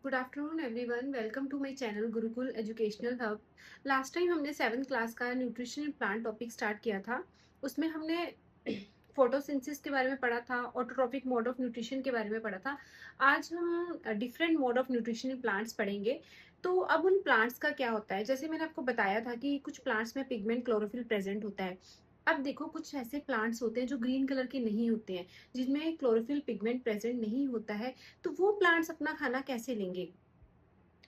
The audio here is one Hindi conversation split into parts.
Good afternoon everyone, welcome to my channel Gurukul educational hub. Last time हमने 7th क्लास का nutrition and plant topic start किया था। उसमें हमने फोटोसिंथेसिस के बारे में पढ़ा था, ऑटोट्रॉपिक मोड ऑफ न्यूट्रिशन के बारे में पढ़ा था। आज हम different mode of nutrition in plants पढ़ेंगे। तो अब उन प्लांट्स का क्या होता है, जैसे मैंने आपको बताया था कि कुछ प्लांट्स में पिगमेंट क्लोरोफिल प्रेजेंट होता है। अब देखो, कुछ ऐसे प्लांट्स होते हैं जो ग्रीन कलर के नहीं होते हैं, जिनमें क्लोरोफिल पिगमेंट प्रेजेंट नहीं होता है। तो वो प्लांट्स अपना खाना कैसे लेंगे,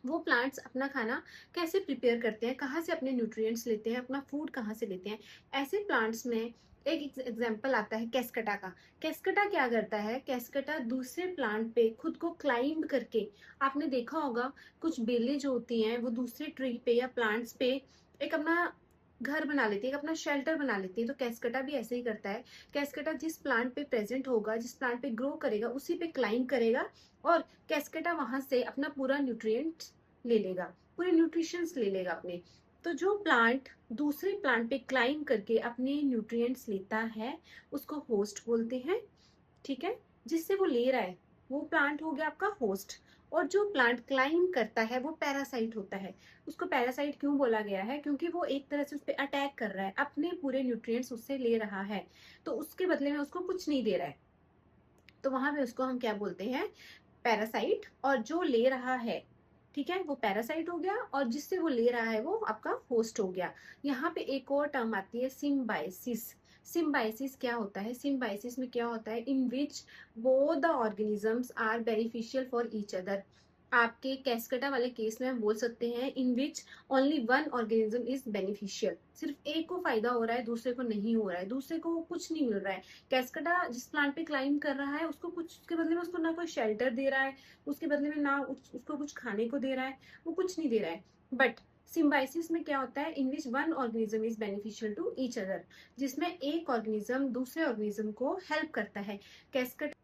वो प्लांट्स अपना खाना कैसे प्रिपेयर करते हैं, कहाँ से अपने न्यूट्रिएंट्स लेते हैं, अपना फूड कहाँ से लेते हैं। ऐसे प्लांट्स में एक एग्जांपल आता है कैस्कटा का। कैस्कटा क्या करता है, कैस्कटा दूसरे प्लांट पे खुद को क्लाइंब करके, आपने देखा होगा कुछ बेलें जो होती हैं वो दूसरे ट्री पे या प्लांट्स पे एक अपना घर बना लेती है, एक अपना शेल्टर बना लेती है। तो कैस्कटा भी ऐसे ही करता है। कैस्कटा जिस प्लांट पे प्रेजेंट होगा, जिस प्लांट पे ग्रो करेगा, उसी पे क्लाइंब करेगा और कैस्केटा वहां से अपना पूरा न्यूट्रिएंट ले लेगा, पूरे न्यूट्रिशंस ले लेगा अपने। तो जो प्लांट दूसरे प्लांट पे क्लाइंब करके अपने न्यूट्रिएंट्स लेता है, उसको होस्ट बोलते हैं। ठीक है, जिससे वो ले रहा है वो प्लांट हो गया आपका होस्ट। और जो प्लांट क्लाइंब करता है वो पैरासाइट होता है। उसको पैरासाइट क्यों बोला गया है, क्योंकि वो एक तरह से उस पर अटैक कर रहा है, अपने पूरे न्यूट्रिएंट्स उससे ले रहा है, तो उसके बदले में उसको कुछ नहीं दे रहा है। तो वहां पे उसको हम क्या बोलते हैं, पैरासाइट। और जो ले रहा है, ठीक है, वो पैरासाइट हो गया, और जिससे वो ले रहा है वो आपका होस्ट हो गया। यहाँ पे एक और टर्म आती है सिम्बाइसिस। सिम्बाइसिस क्या होता है, सिम्बाइसिस में क्या होता है, in which both the organisms are beneficial for each other. आपके कैस्केटा वाले केस में हम बोल सकते हैं in which only one organism is beneficial. सिर्फ एक को फायदा हो रहा है, दूसरे को नहीं हो रहा है, दूसरे को कुछ नहीं मिल रहा है। कैस्केटा जिस प्लांट पे क्लाइंब कर रहा है, उसको कुछ उसके बदले में उसको ना कोई शेल्टर दे रहा है, उसके बदले में ना उसको कुछ खाने को दे रहा है, वो कुछ नहीं दे रहा है। बट सिम्बाइसिस में क्या होता है, in which one organism is beneficial to each other, जिसमें एक ऑर्गेनिज्म दूसरे ऑर्गेनिज्म को हेल्प करता है। कैस्केटा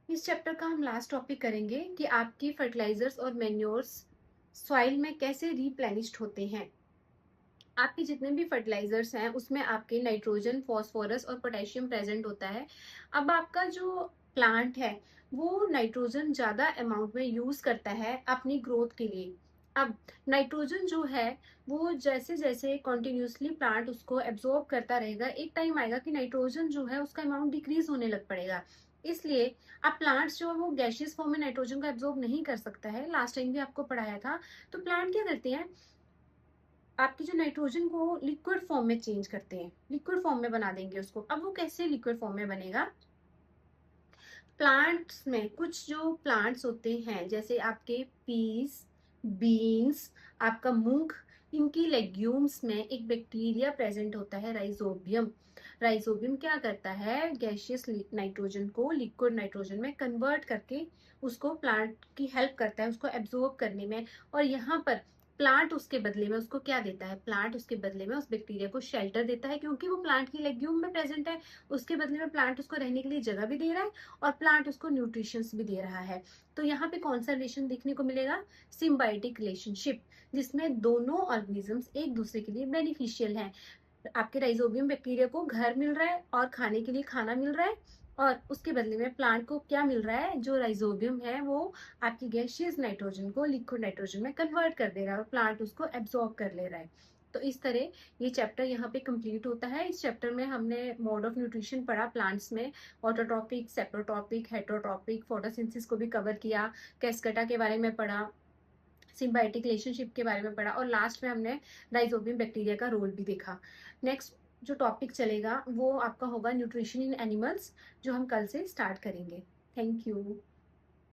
इस चैप्टर का हम लास्ट टॉपिक करेंगे कि आपकी फर्टिलाइजर्स और मैन्योर्स सॉइल में कैसे रिप्लेनिश्ड होते हैं। आपके जितने भी फर्टिलाइजर्स हैं उसमें आपके नाइट्रोजन, फास्फोरस और पोटेशियम प्रेजेंट होता है। अब आपका जो प्लांट है वो नाइट्रोजन ज्यादा अमाउंट में यूज करता है अपनी ग्रोथ के लिए। अब नाइट्रोजन जो है वो जैसे जैसे कॉन्टिन्यूसली प्लांट उसको एब्जॉर्ब करता रहेगा, एक टाइम आएगा कि नाइट्रोजन जो है उसका अमाउंट डिक्रीज होने लग पड़ेगा। इसलिए अब प्लांट्स जो है वो गैशियस फॉर्म में नाइट्रोजन को एब्जॉर्ब नहीं कर सकता है। लास्ट टाइम भी आपको पढ़ाया था। तो प्लांट क्या करते हैं, आपकी जो नाइट्रोजन को लिक्विड फॉर्म में चेंज करते हैं, लिक्विड फॉर्म में बना देंगे उसको। अब वो कैसे लिक्विड फॉर्म में बनेगा, प्लांट्स में कुछ जो प्लांट्स होते हैं जैसे आपके पीस, बीन्स, आपका मूंग, इनकी लेग्यूम्स में एक बैक्टीरिया प्रेजेंट होता है, राइजोबियम। राइजोबियम क्या करता है, गैशियस नाइट्रोजन को लिक्विड नाइट्रोजन में कन्वर्ट करके उसको प्लांट की हेल्प करता है उसको एब्जॉर्ब करने में। और यहाँ पर प्लांट उसके बदले में उसको क्या देता है, प्लांट उसके बदले में उस बैक्टीरिया को शेल्टर देता है, क्योंकि वो प्लांट की लेग्यूम में प्रेजेंट है। उसके बदले में प्लांट उसको रहने के लिए जगह भी दे रहा है और प्लांट उसको न्यूट्रिशंस भी दे रहा है। तो यहाँ पे कौन सा रिलेशन देखने को मिलेगा, सिम्बायोटिक रिलेशनशिप, जिसमें दोनों ऑर्गेनिजम्स एक दूसरे के लिए बेनिफिशियल हैं। आपके राइजोबियम बैक्टीरिया को घर मिल रहा है और खाने के लिए खाना मिल रहा है, और उसके बदले में प्लांट को क्या मिल रहा है, जो राइजोबियम है वो आपकी गैसियस नाइट्रोजन को लिक्विड नाइट्रोजन में कन्वर्ट कर दे रहा है और प्लांट उसको एब्जॉर्ब कर ले रहा है। तो इस तरह ये चैप्टर यहाँ पे कंप्लीट होता है। इस चैप्टर में हमने मोड ऑफ न्यूट्रिशन पढ़ा प्लांट्स में, ऑटोट्रॉपिक, सेप्रोट्रॉपिक, हेटरोट्रॉपिक, फोटोसिंथेसिस को भी कवर किया, कैस्केटा के बारे में पढ़ा, सिम्बायोटिक रिलेशनशिप के बारे में पढ़ा, और लास्ट में हमने राइजोबियम बैक्टीरिया का रोल भी देखा। नेक्स्ट जो टॉपिक चलेगा वो आपका होगा न्यूट्रिशन इन एनिमल्स, जो हम कल से स्टार्ट करेंगे। Thank you.